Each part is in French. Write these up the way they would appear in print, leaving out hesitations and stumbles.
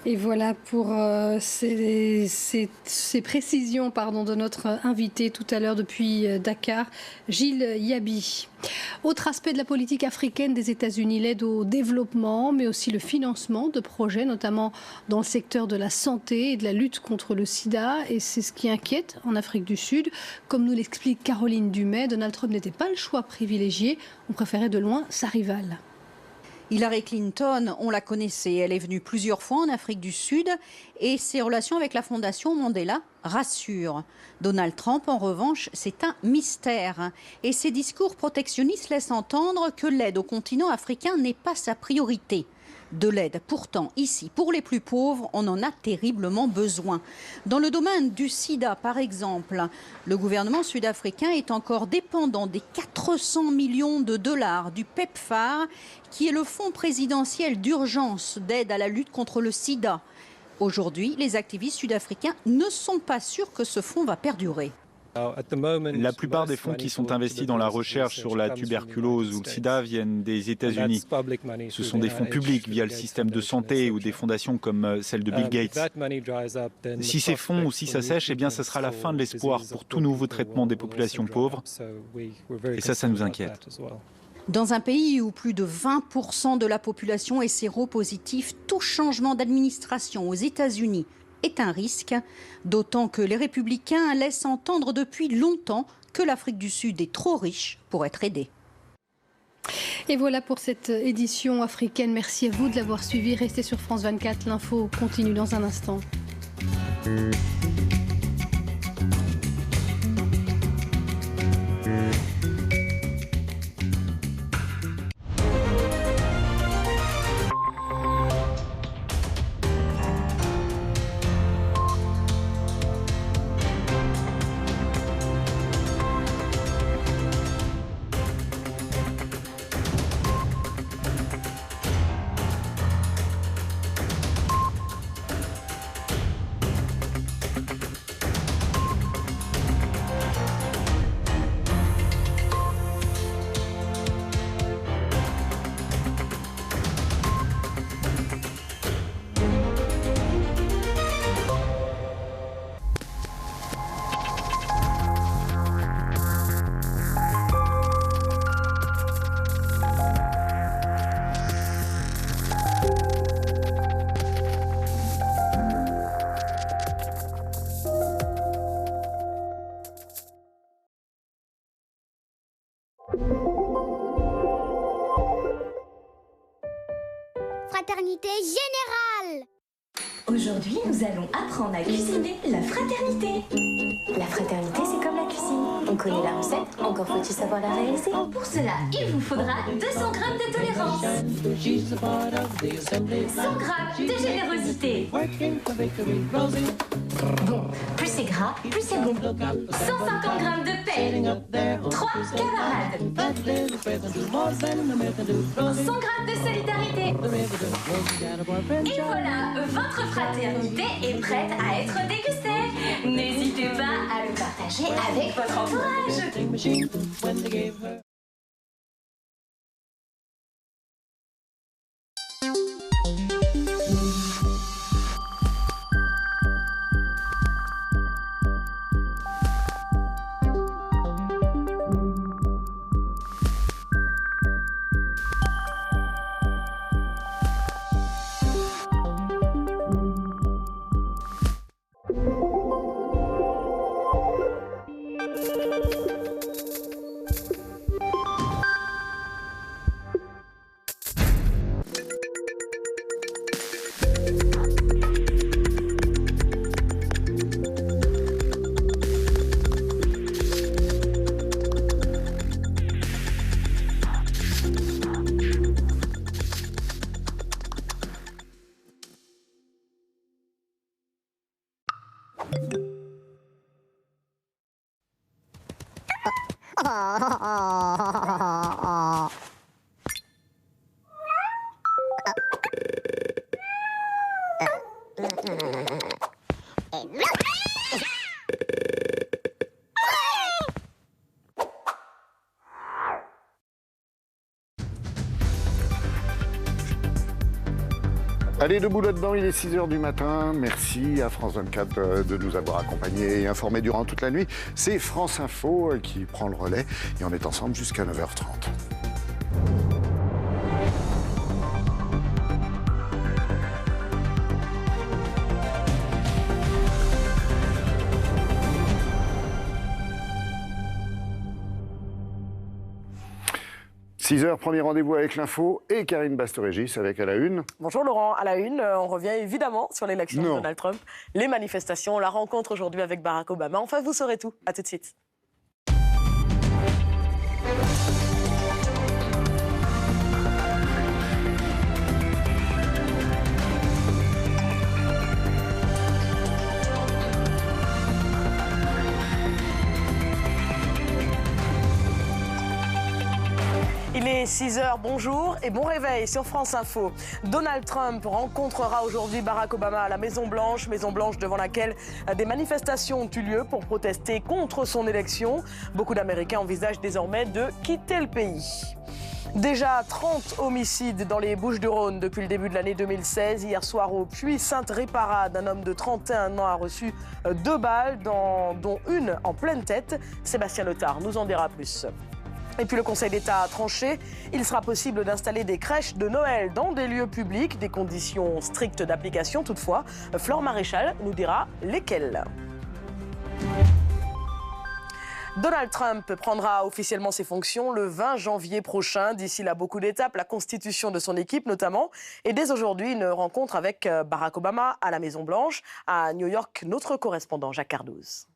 Et voilà pour ces précisions de notre invité tout à l'heure depuis Dakar, Gilles Yabi. Autre aspect de la politique africaine des États-Unis, l'aide au développement, mais aussi le financement de projets, notamment dans le secteur de la santé et de la lutte contre le sida. Et c'est ce qui inquiète en Afrique du Sud. Comme nous l'explique Caroline Dumais, Donald Trump n'était pas le choix privilégié. On préférait de loin sa rivale. Hillary Clinton, on la connaissait, elle est venue plusieurs fois en Afrique du Sud et ses relations avec la Fondation Mandela rassurent. Donald Trump, en revanche, c'est un mystère. Et ses discours protectionnistes laissent entendre que l'aide au continent africain n'est pas sa priorité. De l'aide, pourtant, ici, pour les plus pauvres, on en a terriblement besoin. Dans le domaine du sida, par exemple, le gouvernement sud-africain est encore dépendant des 400 millions de dollars du PEPFAR, qui est le fonds présidentiel d'urgence d'aide à la lutte contre le sida. Aujourd'hui, les activistes sud-africains ne sont pas sûrs que ce fonds va perdurer. La plupart des fonds qui sont investis dans la recherche sur la tuberculose ou le sida viennent des États-Unis. Ce sont des fonds publics via le système de santé ou des fondations comme celle de Bill Gates. Si ces fonds ou si ça sèche, eh bien, ce sera la fin de l'espoir pour tout nouveau traitement des populations pauvres. Et ça nous inquiète. Dans un pays où plus de 20% de la population est séropositive, tout changement d'administration aux États-Unis est un risque, d'autant que les républicains laissent entendre depuis longtemps que l'Afrique du Sud est trop riche pour être aidée. Et voilà pour cette édition africaine. Merci à vous de l'avoir suivi. Restez sur France 24. L'info continue dans un instant. Fraternité générale. Aujourd'hui, nous allons apprendre à cuisiner la fraternité. La fraternité, c'est comme la cuisine. On connaît la recette, encore faut-il savoir la réaliser. Pour cela, il vous faudra 200 grammes de tolérance, 100 grammes de générosité. Bon, plus c'est gras, plus c'est bon. 150 grammes de paix, 3 camarades, 100 grammes de solidarité. Et voilà, votre fraternité est prête à être dégustée. N'hésitez pas à le partager avec votre entourage. Allez, debout là-dedans, il est 6h du matin. Merci à France 24 de nous avoir accompagnés et informés durant toute la nuit. C'est France Info qui prend le relais et on est ensemble jusqu'à 9h30. « 6h, premier rendez-vous avec l'info et Karine Baste-Régis avec à la une. » Bonjour Laurent, à la une, on revient évidemment sur l'élection de Donald Trump, les manifestations, la rencontre aujourd'hui avec Barack Obama. Enfin, vous saurez tout. À tout de suite. Il est 6h, bonjour et bon réveil sur France Info. Donald Trump rencontrera aujourd'hui Barack Obama à la Maison-Blanche devant laquelle des manifestations ont eu lieu pour protester contre son élection. Beaucoup d'Américains envisagent désormais de quitter le pays. Déjà 30 homicides dans les Bouches-du-Rhône depuis le début de l'année 2016. Hier soir au Puy-Sainte-Réparade, un homme de 31 ans a reçu 2 balles, dont une en pleine tête. Sébastien Letard nous en dira plus. Et puis le Conseil d'État a tranché. Il sera possible d'installer des crèches de Noël dans des lieux publics, des conditions strictes d'application toutefois. Flore Maréchal nous dira lesquelles. Donald Trump prendra officiellement ses fonctions le 20 janvier prochain. D'ici là, beaucoup d'étapes, la constitution de son équipe notamment. Et dès aujourd'hui, une rencontre avec Barack Obama à la Maison-Blanche. À New York, notre correspondant Jacques Cardouz.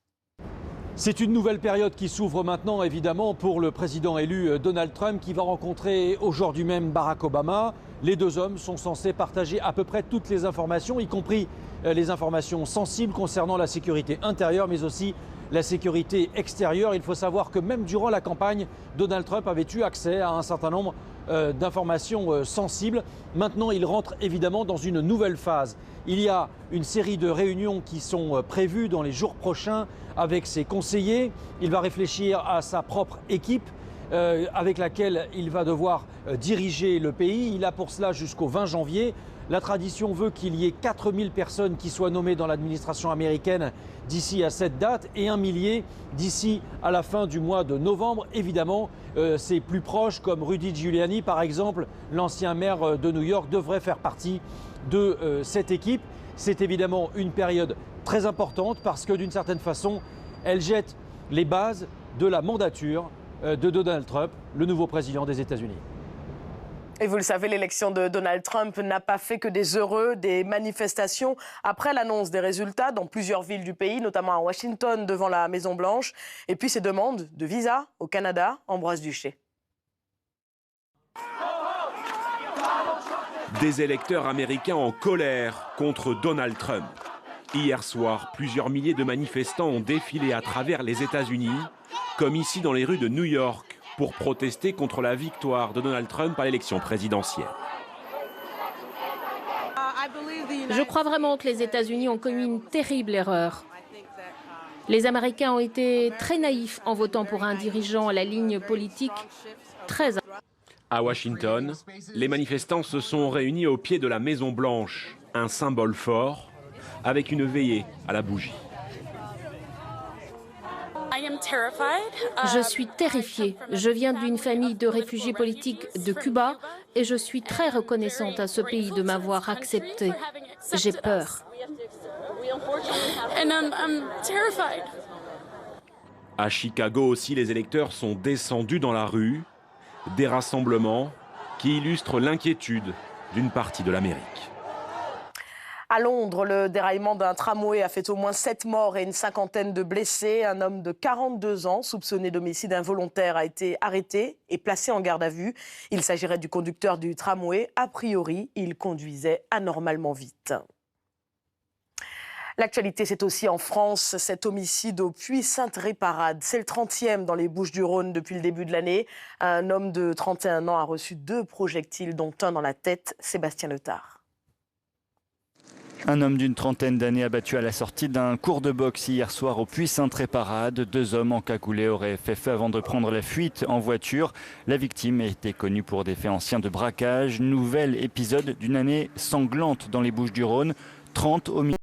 C'est une nouvelle période qui s'ouvre maintenant, évidemment, pour le président élu Donald Trump qui va rencontrer aujourd'hui même Barack Obama. Les deux hommes sont censés partager à peu près toutes les informations, y compris les informations sensibles concernant la sécurité intérieure, mais aussi la sécurité extérieure. Il faut savoir que même durant la campagne, Donald Trump avait eu accès à un certain nombre d'informations sensibles. Maintenant, il rentre évidemment dans une nouvelle phase. Il y a une série de réunions qui sont prévues dans les jours prochains avec ses conseillers. Il va réfléchir à sa propre équipe avec laquelle il va devoir diriger le pays. Il a pour cela jusqu'au 20 janvier. La tradition veut qu'il y ait 4000 personnes qui soient nommées dans l'administration américaine d'ici à cette date et 1 millier d'ici à la fin du mois de novembre. Évidemment, ses plus proches comme Rudy Giuliani, par exemple, l'ancien maire de New York, devraient faire partie de cette équipe. C'est évidemment une période très importante parce que d'une certaine façon, elle jette les bases de la mandature de Donald Trump, le nouveau président des États-Unis. Et vous le savez, l'élection de Donald Trump n'a pas fait que des heureux, des manifestations après l'annonce des résultats dans plusieurs villes du pays, notamment à Washington devant la Maison-Blanche. Et puis ces demandes de visa au Canada, Ambroise Duché. Des électeurs américains en colère contre Donald Trump. Hier soir, plusieurs milliers de manifestants ont défilé à travers les États-Unis, comme ici dans les rues de New York, pour protester contre la victoire de Donald Trump à l'élection présidentielle. Je crois vraiment que les États-Unis ont commis une terrible erreur. Les Américains ont été très naïfs en votant pour un dirigeant à la ligne politique très... À Washington, les manifestants se sont réunis au pied de la Maison-Blanche, un symbole fort, avec une veillée à la bougie. Je suis terrifiée. Je viens d'une famille de réfugiés politiques de Cuba et je suis très reconnaissante à ce pays de m'avoir acceptée. J'ai peur. À Chicago aussi, les électeurs sont descendus dans la rue. Des rassemblements qui illustrent l'inquiétude d'une partie de l'Amérique. À Londres, le déraillement d'un tramway a fait au moins 7 morts et une cinquantaine de blessés. Un homme de 42 ans, soupçonné d'homicide involontaire, a été arrêté et placé en garde à vue. Il s'agirait du conducteur du tramway. A priori, il conduisait anormalement vite. L'actualité, c'est aussi en France, cet homicide au Puy-Sainte-Réparade. C'est le 30e dans les Bouches-du-Rhône depuis le début de l'année. Un homme de 31 ans a reçu 2 projectiles, dont un dans la tête. Sébastien Letard. Un homme d'une trentaine d'années abattu à la sortie d'un cours de boxe hier soir au Puy-Saint-Tréparade. 2 hommes encagoulés auraient fait feu avant de prendre la fuite en voiture. La victime était connue pour des faits anciens de braquage. Nouvel épisode d'une année sanglante dans les Bouches-du-Rhône. 30 homicides.